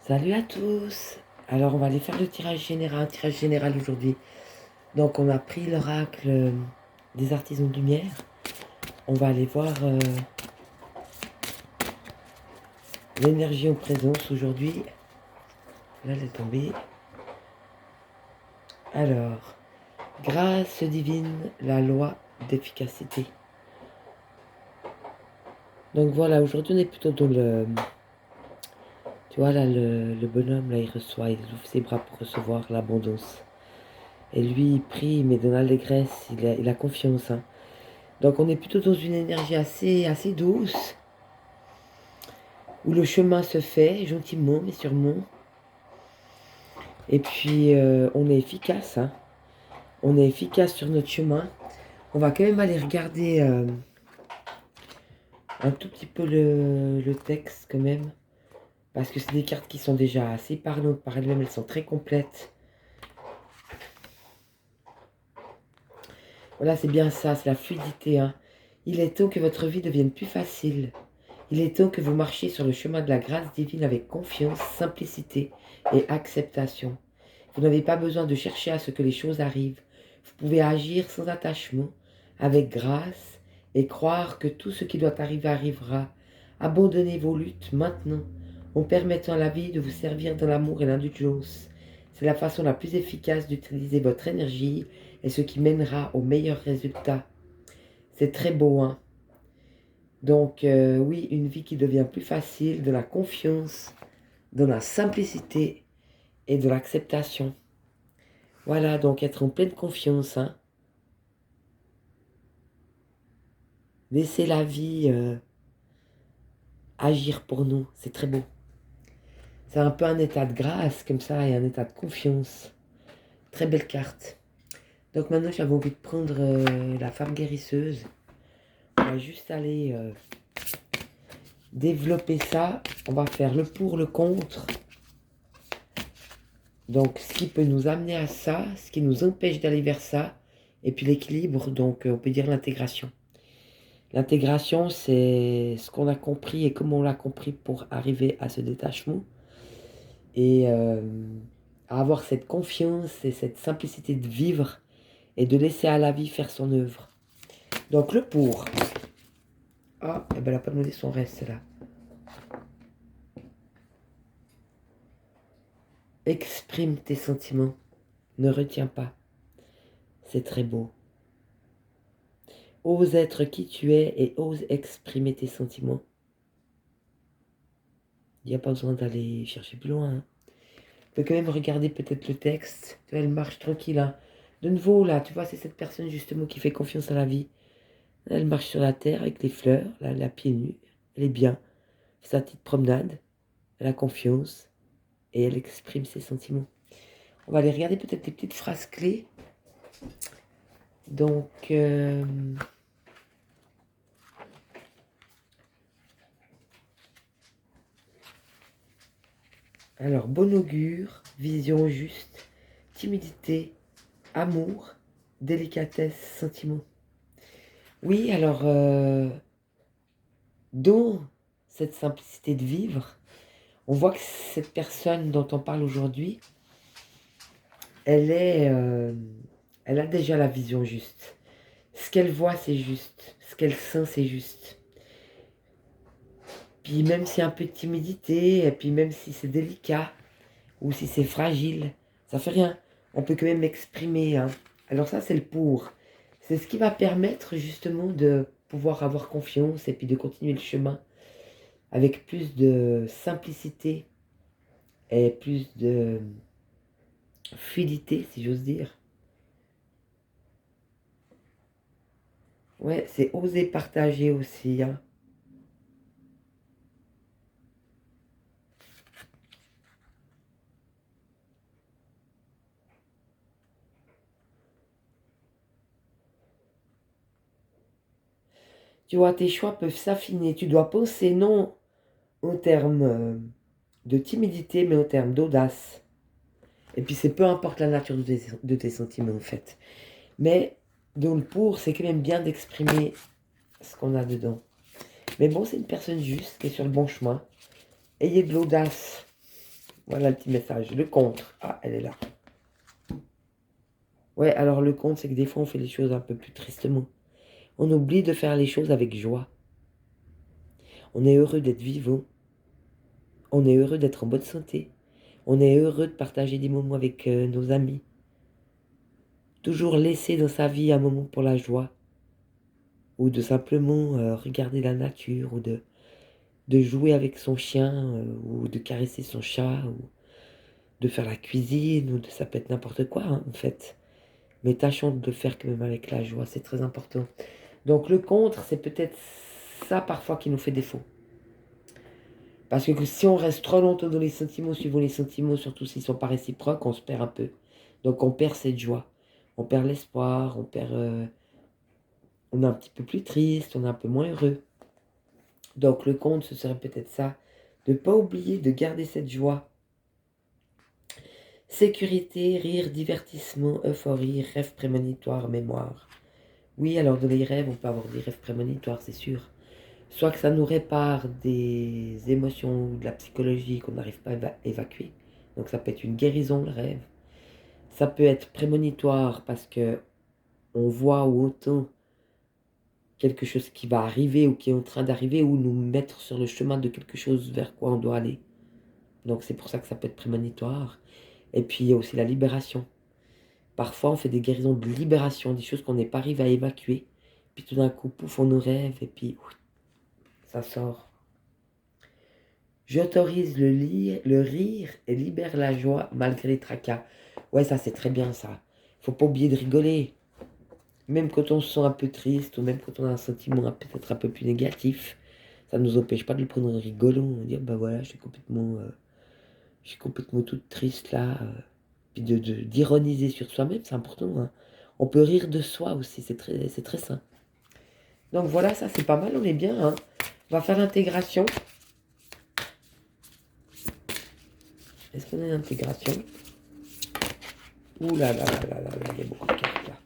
Salut à tous. Alors on va aller faire le tirage général aujourd'hui. Donc on a pris l'oracle des artisans de lumière. On va aller voir l'énergie en présence aujourd'hui. Là elle est tombée. Alors, grâce divine, la loi d'efficacité. Donc voilà, aujourd'hui on est plutôt dans le... Tu vois là, le bonhomme, là il reçoit, il ouvre ses bras pour recevoir l'abondance. Et lui il prie, mais dans l'allégresse, il a confiance, hein. Donc on est plutôt dans une énergie assez douce, où le chemin se fait gentiment mais sûrement. Et puis on est efficace, hein. On est efficace sur notre chemin. On va quand même aller regarder un tout petit peu le texte quand même. Parce que c'est des cartes qui sont déjà assez parlantes par elles-mêmes, elles sont très complètes. Voilà, c'est bien ça, c'est la fluidité, hein. Il est temps que votre vie devienne plus facile. Il est temps que vous marchiez sur le chemin de la grâce divine avec confiance, simplicité et acceptation. Vous n'avez pas besoin de chercher à ce que les choses arrivent. Vous pouvez agir sans attachement, avec grâce, et croire que tout ce qui doit arriver arrivera. Abandonnez vos luttes maintenant, en permettant à la vie de vous servir dans l'amour et l'indulgence. C'est la façon la plus efficace d'utiliser votre énergie et ce qui mènera aux meilleurs résultats. C'est très beau, hein? Donc, oui, une vie qui devient plus facile, de la confiance, de la simplicité et de l'acceptation. Voilà, donc être en pleine confiance, hein. Laisser la vie agir pour nous, c'est très beau. C'est un peu un état de grâce comme ça et un état de confiance. Très belle carte. Donc maintenant, j'avais envie de prendre la femme guérisseuse. On va juste aller développer ça. On va faire le pour, le contre. Donc, ce qui peut nous amener à ça, ce qui nous empêche d'aller vers ça, et puis l'équilibre, donc on peut dire l'intégration. L'intégration, c'est ce qu'on a compris et comment on l'a compris pour arriver à ce détachement. Et à avoir cette confiance et cette simplicité de vivre et de laisser à la vie faire son œuvre. Donc le pour. Ah, eh ben, elle n'a pas demandé son reste là. Exprime tes sentiments. Ne retiens pas. C'est très beau. Ose être qui tu es et ose exprimer tes sentiments. Il n'y a pas besoin d'aller chercher plus loin, hein. Tu peux quand même regarder peut-être le texte. Tu vois, elle marche tranquille, hein. De nouveau, là, tu vois, c'est cette personne justement qui fait confiance à la vie. Elle marche sur la terre avec les fleurs, là, elle a pieds nus. Elle est bien. Elle fait sa petite promenade. Elle a confiance. Et elle exprime ses sentiments. On va aller regarder peut-être les petites phrases clés. Donc, alors, bon augure, vision juste, timidité, amour, délicatesse, sentiment. Oui, alors, dans cette simplicité de vivre, on voit que cette personne dont on parle aujourd'hui, elle a déjà la vision juste. Ce qu'elle voit, c'est juste. Ce qu'elle sent, c'est juste. Puis même s'il y a un peu de timidité, et puis même si c'est délicat, ou si c'est fragile, ça fait rien. On peut quand même exprimer, hein. Alors ça, c'est le pour. C'est ce qui va permettre justement de pouvoir avoir confiance et puis de continuer le chemin avec plus de simplicité et plus de fluidité, si j'ose dire. Ouais, c'est oser partager aussi, hein. Tu vois, tes choix peuvent s'affiner. Tu dois penser non en termes de timidité, mais en termes d'audace. Et puis c'est peu importe la nature de tes sentiments en fait. Mais dans le pour, c'est quand même bien d'exprimer ce qu'on a dedans. Mais bon, c'est une personne juste qui est sur le bon chemin. Ayez de l'audace. Voilà le petit message. Le contre. Ah, elle est là. Ouais, alors le contre, c'est que des fois, on fait les choses un peu plus tristement. On oublie de faire les choses avec joie. On est heureux d'être vivant. On est heureux d'être en bonne santé. On est heureux de partager des moments avec nos amis. Toujours laisser dans sa vie un moment pour la joie. Ou de simplement regarder la nature. Ou de jouer avec son chien. Ou de caresser son chat. Ou de faire la cuisine. Ou de ça peut être n'importe quoi, hein, en fait. Mais tâchons de le faire quand même avec la joie. C'est très important. Donc le contre, c'est peut-être ça parfois qui nous fait défaut. Parce que si on reste trop longtemps dans les sentiments, suivant les sentiments, surtout s'ils ne sont pas réciproques, on se perd un peu. Donc on perd cette joie. On perd l'espoir, on est un petit peu plus triste, on est un peu moins heureux. Donc le compte, ce serait peut-être ça. De ne pas oublier de garder cette joie. Sécurité, rire, divertissement, euphorie, rêve prémonitoire, mémoire. Oui, alors dans les rêves, on peut avoir des rêves prémonitoires, c'est sûr. Soit que ça nous répare des émotions ou de la psychologie qu'on n'arrive pas à évacuer. Donc ça peut être une guérison, le rêve. Ça peut être prémonitoire parce que on voit ou entend quelque chose qui va arriver ou qui est en train d'arriver ou nous mettre sur le chemin de quelque chose vers quoi on doit aller. Donc c'est pour ça que ça peut être prémonitoire. Et puis il y a aussi la libération. Parfois on fait des guérisons de libération, des choses qu'on n'est pas arrivé à évacuer. Puis tout d'un coup, pouf, on nous rêve et puis ça sort. J'autorise le rire et libère la joie malgré les tracas. Ouais, ça c'est très bien ça. Faut pas oublier de rigoler. Même quand on se sent un peu triste ou même quand on a un sentiment peut-être un peu plus négatif, ça ne nous empêche pas de le prendre rigolant. Dire bah voilà, je suis complètement toute triste là. Puis d'ironiser sur soi-même, c'est important, hein. On peut rire de soi aussi, c'est très sain. Donc voilà, ça c'est pas mal, on est bien, hein. On va faire l'intégration. Est-ce qu'on a une intégration? Ouh là là là là là là, il y a beaucoup de cartes là.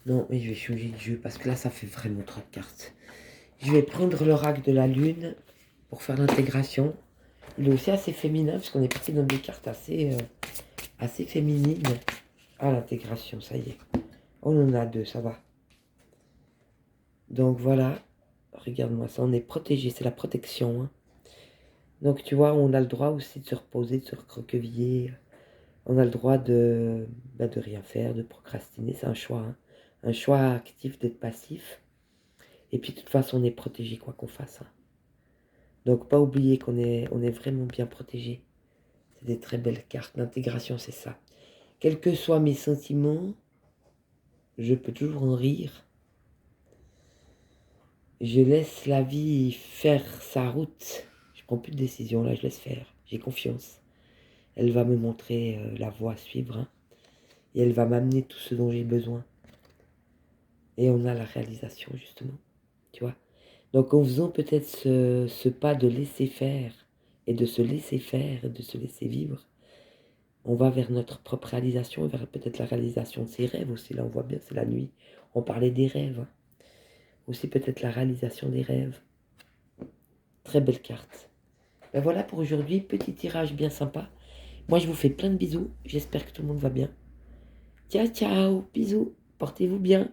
Non, mais je vais changer de jeu parce que là, ça fait vraiment trop de cartes. Je vais prendre l'oracle de la lune pour faire l'intégration. Il est aussi assez féminin parce qu'on est parti dans des cartes assez féminines. Ah, l'intégration, ça y est. On en a deux, ça va. Donc voilà, regarde-moi ça, on est protégé, c'est la protection, hein. Donc tu vois, on a le droit aussi de se reposer, de se recroqueviller. On a le droit de rien faire, de procrastiner, c'est un choix, hein. Un choix actif d'être passif. Et puis de toute façon, on est protégé quoi qu'on fasse, hein. Donc pas oublier on est vraiment bien protégé. C'est des très belles cartes. L'intégration, c'est ça. Quels que soient mes sentiments, je peux toujours en rire. Je laisse la vie faire sa route. Je prends plus de décision, là, je laisse faire. J'ai confiance. Elle va me montrer la voie à suivre, hein. Et elle va m'amener tout ce dont j'ai besoin. Et on a la réalisation, justement. Tu vois. Donc en faisant peut-être ce pas de laisser faire, et de se laisser faire, et de se laisser vivre, on va vers notre propre réalisation, et vers peut-être la réalisation de ses rêves aussi. Là on voit bien, c'est la nuit. On parlait des rêves, hein. Aussi peut-être la réalisation des rêves. Très belle carte. Ben voilà pour aujourd'hui, petit tirage bien sympa. Moi je vous fais plein de bisous, j'espère que tout le monde va bien. Ciao ciao, bisous, portez-vous bien.